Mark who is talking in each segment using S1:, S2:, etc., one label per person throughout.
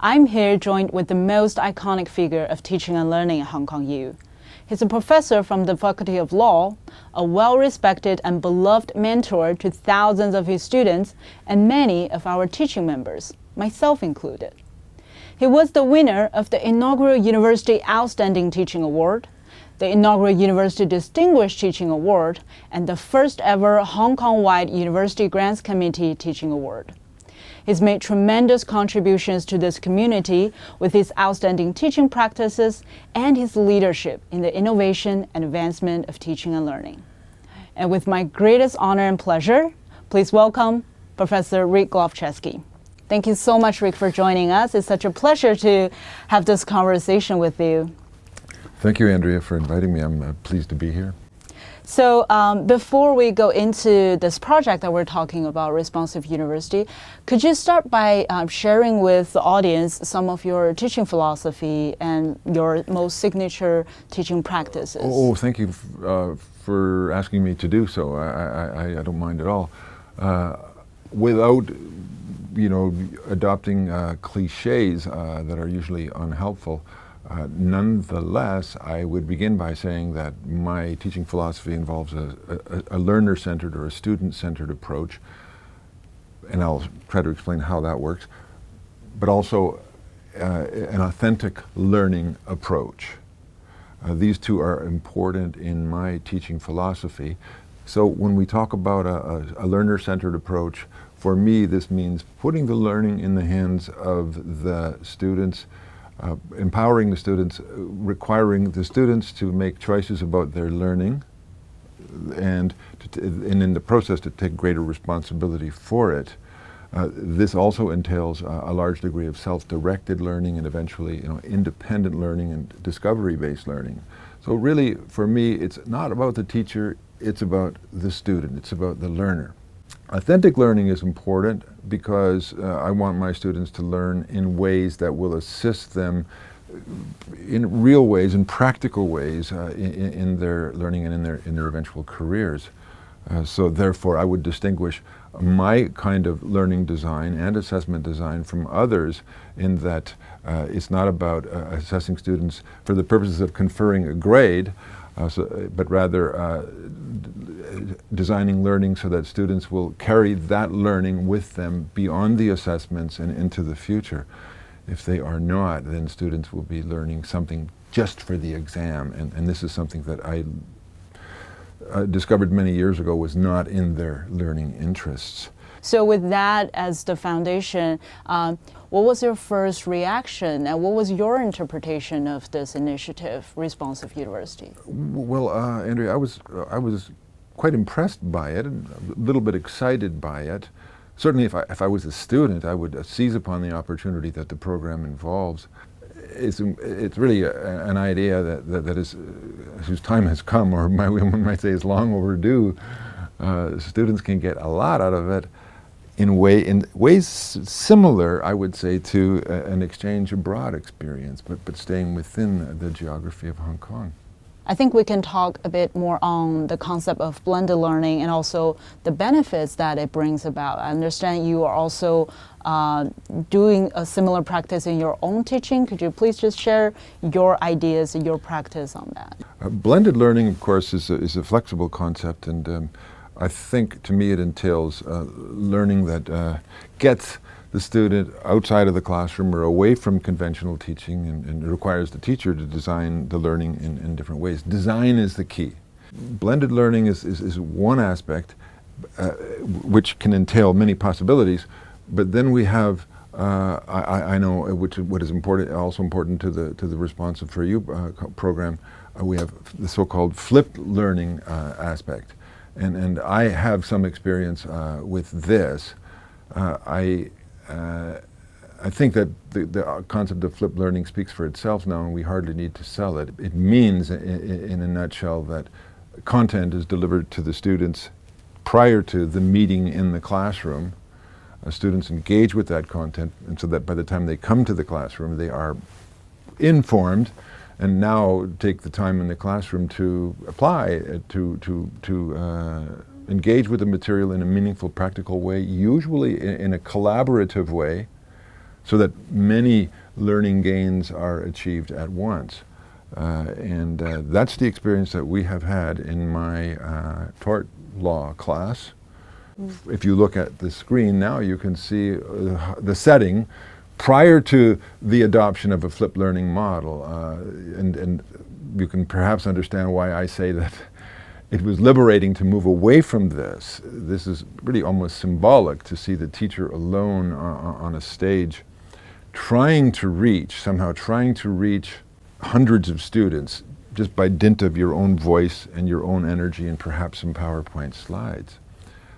S1: I'm here joined with the most iconic figure of teaching and learning at Hong Kong U. He's a professor from the Faculty of Law, a well-respected and beloved mentor to thousands of his students and many of our teaching members, myself included. He was the winner of the inaugural University Outstanding Teaching Award, the inaugural University Distinguished Teaching Award, and the first ever Hong Kong-wide University Grants Committee Teaching Award. He's made tremendous contributions to this community with his outstanding teaching practices and his leadership in the innovation and advancement of teaching and learning. And with my greatest honor and pleasure, please welcome Professor Rick Glofcheski. Thank you so much, Rick, for joining us. It's such a pleasure to have this conversation with you.
S2: Thank you, Andrea, for inviting me. I'm pleased to be here.
S1: So before we go into this project that we're talking about, Responsive University, could you start by sharing with the audience some of your teaching philosophy and your most signature teaching practices?
S2: Oh, thank you for asking me to do so. I don't mind at all. Without, adopting cliches that are usually unhelpful, nonetheless, I would begin by saying that my teaching philosophy involves a learner-centered or a student-centered approach, and I'll try to explain how that works, but also an authentic learning approach. These two are important in my teaching philosophy. So when we talk about a learner-centered approach, for me this means putting the learning in the hands of the students, empowering the students, requiring the students to make choices about their learning, and in the process to take greater responsibility for it. This also entails a large degree of self-directed learning and eventually independent learning and discovery-based learning. So really, for me, it's not about the teacher, it's about the student, it's about the learner. Authentic learning is important because I want my students to learn in ways that will assist them in real ways, in practical ways, in their learning and in their eventual careers. So therefore, I would distinguish my kind of learning design and assessment design from others in that it's not about assessing students for the purposes of conferring a grade, but rather designing learning so that students will carry that learning with them beyond the assessments and into the future. If they are not, then students will be learning something just for the exam, and this is something that I discovered many years ago was not in their learning interests.
S1: So with that as the foundation, what was your first reaction and what was your interpretation of this initiative, Responsive University?
S2: Well, Andrea, I was quite impressed by it, and a little bit excited by it. Certainly if I was a student, I would seize upon the opportunity that the program involves. It's really an idea that is, whose time has come, or one might say is long overdue. Students can get a lot out of it in ways similar, I would say, to an exchange abroad experience, but staying within the geography of Hong Kong.
S1: I think we can talk a bit more on the concept of blended learning and also the benefits that it brings about. I understand you are also doing a similar practice in your own teaching. Could you please just share your ideas and your practice on that?
S2: Blended learning, of course, is a flexible concept, and I think to me it entails learning that gets the student outside of the classroom or away from conventional teaching, and it requires the teacher to design the learning in different ways. Design is the key. Blended learning is one aspect which can entail many possibilities, but then we have, I know what is important, also important to the Responsive4U program, we have the so-called flipped learning aspect. And I have some experience with this. I think that the concept of flipped learning speaks for itself now, and we hardly need to sell it. It means, in a nutshell, that content is delivered to the students prior to the meeting in the classroom. Students engage with that content, and so that by the time they come to the classroom, they are informed, and now take the time in the classroom to apply, to engage with the material in a meaningful, practical way, usually in a collaborative way, so that many learning gains are achieved at once. And that's the experience that we have had in my tort law class. If you look at the screen now, you can see the setting prior to the adoption of a flipped learning model. And you can perhaps understand why I say that it was liberating to move away from this. This is really almost symbolic to see the teacher alone on a stage somehow trying to reach hundreds of students just by dint of your own voice and your own energy and perhaps some PowerPoint slides.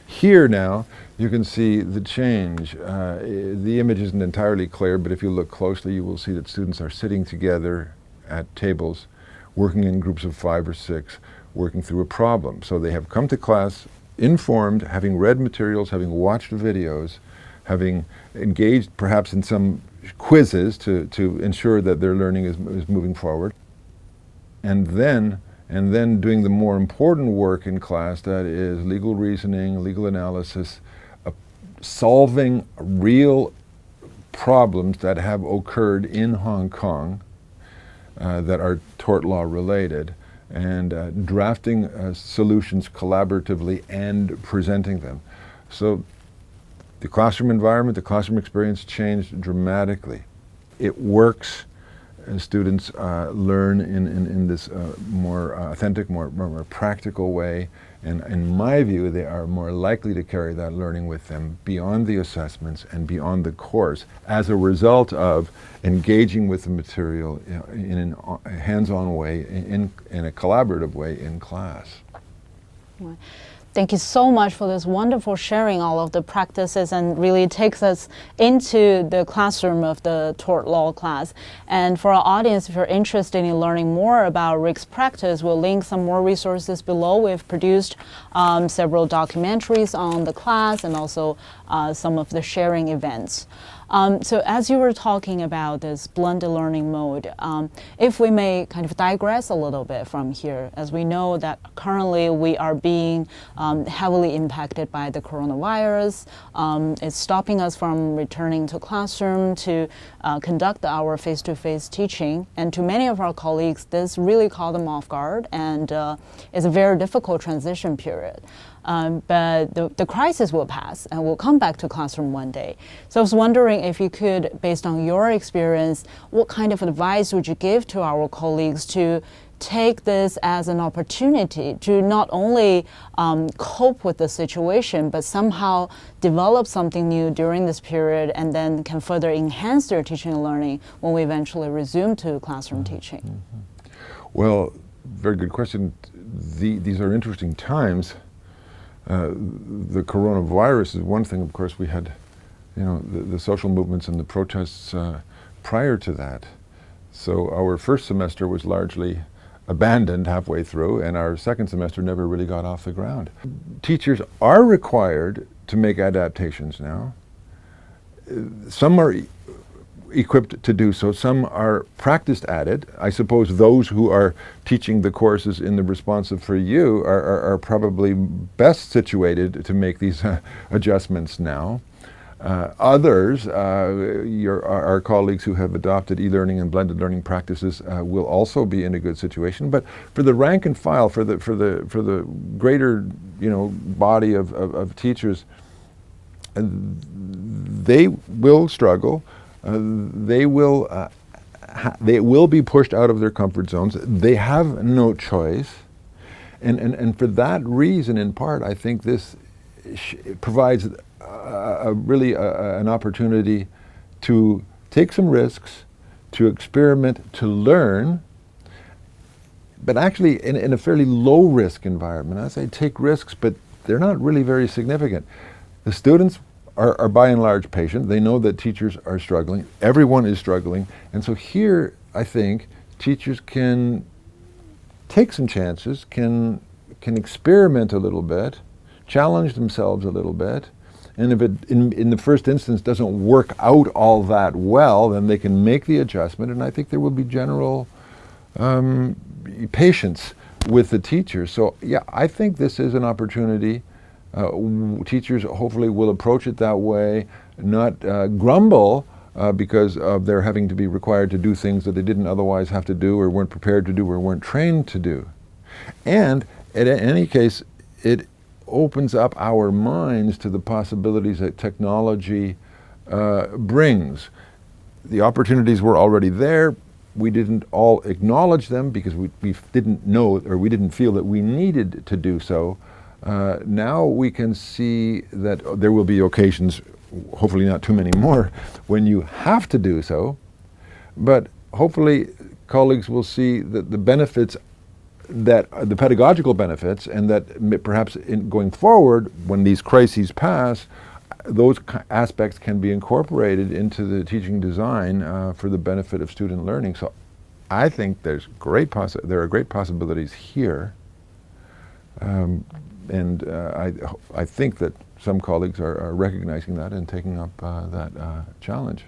S2: Here now, you can see the change. The image isn't entirely clear, but if you look closely, you will see that students are sitting together at tables, working in groups of 5 or 6, working through a problem. So they have come to class informed, having read materials, having watched videos, having engaged perhaps in some quizzes to ensure that their learning is moving forward. And then doing the more important work in class, that is legal reasoning, legal analysis, solving real problems that have occurred in Hong Kong that are tort law related, and drafting solutions collaboratively and presenting them. So the classroom environment, the classroom experience changed dramatically. It works. Students learn in this more authentic, more practical way, and in my view, they are more likely to carry that learning with them beyond the assessments and beyond the course as a result of engaging with the material in a hands-on way, in a collaborative way in class.
S1: Right. Thank you so much for this wonderful sharing all of the practices, and really takes us into the classroom of the tort law class. And for our audience, if you're interested in learning more about Rick's practice, we'll link some more resources below. We've produced several documentaries on the class and also some of the sharing events. So as you were talking about this blended learning mode, if we may kind of digress a little bit from here, as we know that currently we are being heavily impacted by the coronavirus. It's stopping us from returning to classroom to conduct our face-to-face teaching. And to many of our colleagues, this really caught them off guard, and it's a very difficult transition period. But the crisis will pass and we'll come back to classroom one day. So I was wondering if you could, based on your experience, what kind of advice would you give to our colleagues to take this as an opportunity to not only cope with the situation, but somehow develop something new during this period, and then can further enhance their teaching and learning when we eventually resume to classroom teaching?
S2: Mm-hmm. Well, very good question. These are interesting times. The coronavirus is one thing. Of course, we had, the social movements and the protests prior to that. So our first semester was largely abandoned halfway through, and our second semester never really got off the ground. Teachers are required to make adaptations now. Some are equipped to do so. Some are practiced at it. I suppose those who are teaching the courses in the Responsive4U are probably best situated to make these adjustments now. Others, our colleagues who have adopted e-learning and blended learning practices will also be in a good situation. But for the rank and file, for the greater body of teachers, they will struggle. They will be pushed out of their comfort zones. They have no choice, and for that reason, in part, I think this provides really an opportunity to take some risks, to experiment, to learn, but actually in a fairly low risk environment. I say take risks, but they're not really very significant. The students are by and large patient. They know that teachers are struggling. Everyone is struggling. And so here, I think, teachers can take some chances, can experiment a little bit, challenge themselves a little bit. And if it, in the first instance, doesn't work out all that well, then they can make the adjustment. And I think there will be general patience with the teachers. So yeah, I think this is an opportunity. Teachers hopefully will approach it that way, not grumble because of their having to be required to do things that they didn't otherwise have to do, or weren't prepared to do, or weren't trained to do. And in any case, it opens up our minds to the possibilities that technology brings. The opportunities were already there. We didn't all acknowledge them because we didn't know, or we didn't feel that we needed to do so. Now we can see that there will be occasions, hopefully not too many more, when you have to do so. But hopefully colleagues will see that the benefits, that the pedagogical benefits, and that perhaps going forward, when these crises pass, those aspects can be incorporated into the teaching design for the benefit of student learning. So I think there are great possibilities here. And I think that some colleagues are recognizing that and taking up that challenge.